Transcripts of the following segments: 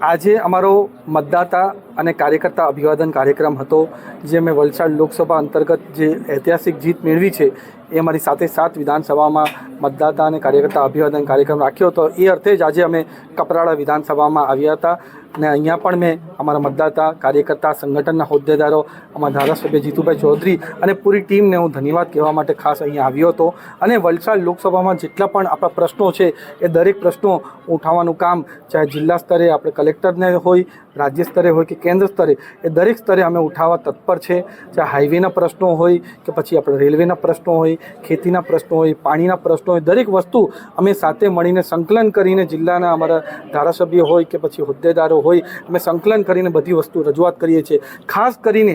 આજે અમારો મતદાતા અને કાર્યકર્તા અભિવાદન કાર્યક્રમ હતો, જે અમે વલસાડ લોકસભા અંતર્ગત જે ઐતિહાસિક જીત મેળવી છે એ અમારી સાથે 7 વિધાનસભામાં મતદાતા અને કાર્યકર્તા અભિવાદન કાર્યક્રમ રાખ્યો હતો। એ અર્થે જ આજે અમે કપરાડા વિધાનસભામાં આવ્યા હતા અને અહીંયા પણ મેં અમારા મતદાતા કાર્યકર્તા સંગઠનના હોદ્દેદારો, અમારા ધારાસભ્ય જીતુભાઈ ચૌધરી અને પૂરી ટીમને હું ધન્યવાદ કહેવા માટે ખાસ અહીંયા આવ્યો હતો। અને વલસાડ લોકસભામાં જેટલા પણ આપણા પ્રશ્નો છે એ દરેક પ્રશ્નો ઉઠાવવાનું કામ, ચાહે જિલ્લા સ્તરે આપણે કલેક્ટરને હોય, રાજ્ય સ્તરે હોય કે કેન્દ્ર સ્તરે, એ દરેક સ્તરે અમે ઉઠાવવા તત્પર છે। ચાહે હાઈવેના પ્રશ્નો હોય કે પછી આપણે રેલવેના પ્રશ્નો હોય, ખેતીના પ્રશ્નો હોય, પાણીના પ્રશ્નો હોય, દરેક વસ્તુ અમે સાથે મળીને સંકલન કરીને જિલ્લાના અમારા ધારાસભ્ય હોય કે પછી હોદ્દેદારો હોય, અમે સંકલન કરીને બધી વસ્તુ રજૂઆત કરીએ છીએ। ખાસ કરીને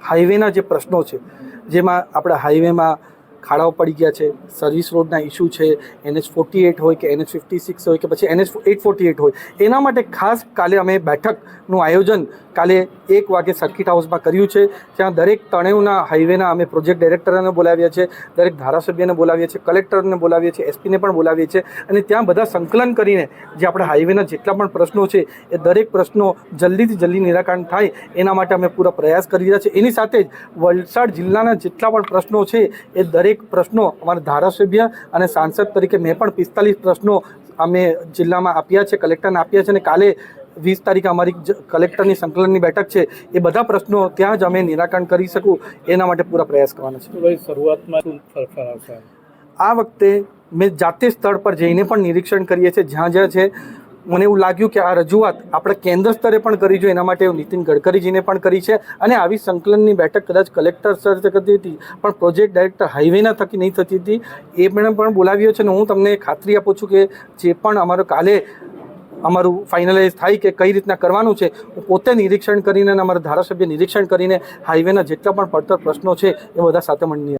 હાઈવેના જે પ્રશ્નો છે, જેમાં આપણા હાઈવેમાં ખાડાઓ પડી ગયા છે, સર્વિસ રોડના ઇસ્યુ છે, NH48 હોય કે NH56 હોય કે પછી NH848 હોય, એના માટે ખાસ કાલે અમે બેઠકનું આયોજન કાલે 1 વાગે સર્કિટ હાઉસમાં કર્યું છે। ત્યાં દરેક તણેવના હાઈવેના અમે પ્રોજેક્ટ ડાયરેક્ટરને બોલાવ્યા છે, દરેક ધારાસભ્યને બોલાવ્યા છે, કલેક્ટરને બોલાવીએ છીએ, એસપીને પણ બોલાવીએ છીએ અને ત્યાં બધા સંકલન કરીને જે આપણા હાઈવેના જેટલા પણ પ્રશ્નો છે એ દરેક પ્રશ્નો જલ્દીથી જલ્દી નિરાકરણ થાય એના માટે અમે પૂરા પ્રયાસ કરી રહ્યા છીએ। એની સાથે જ વલસાડ જિલ્લાના જેટલા પણ પ્રશ્નો છે એ દરેક પ્રશ્નો અમારા ધારાસભ્ય અને સાંસદ તરીકે મેં પણ 45 પ્રશ્નો અમે જિલ્લામાં આપ્યા છે, કલેક્ટરને આપ્યા છે અને કાલે 20 તારીખે અમારી કલેક્ટરની સંકલનની બેઠક છે, એ બધા પ્રશ્નો ત્યાં જ અમે નિરાકરણ કરી શકું એના માટે પૂરા પ્રયાસ કરવાના છે। ભાઈ, શરૂઆતમાં શું ફેરફાર આવશે? આ વખતે મેં જાતે સ્થળ પર જઈને પણ નિરીક્ષણ કરીએ છીએ, જ્યાં જ્યાં છે મને એવું લાગ્યું કે આ રજૂઆત આપણે કેન્દ્ર સ્તરે પણ કરી જોઈએ, એના માટે નીતિન ગડકરીજીને પણ કરી છે અને આવી સંકલનની બેઠક કદાચ કલેક્ટર સ્તરે થતી હતી પણ પ્રોજેક્ટ ડાયરેક્ટર હાઈવેના થકી નહીં થતી હતી, એ પણ બોલાવ્યો છે અને હું તમને ખાતરી આપું છું કે જે પણ અમારો કાલે અમારું ફાઇનલાઇઝ થાય કે કઈ રીતના કરવાનું છે, હું પોતે નિરીક્ષણ કરીને અને અમારા ધારાસભ્ય નિરીક્ષણ કરીને હાઈવેના જેટલા પણ પડતર પ્રશ્નો છે એ બધા સાથે મળીને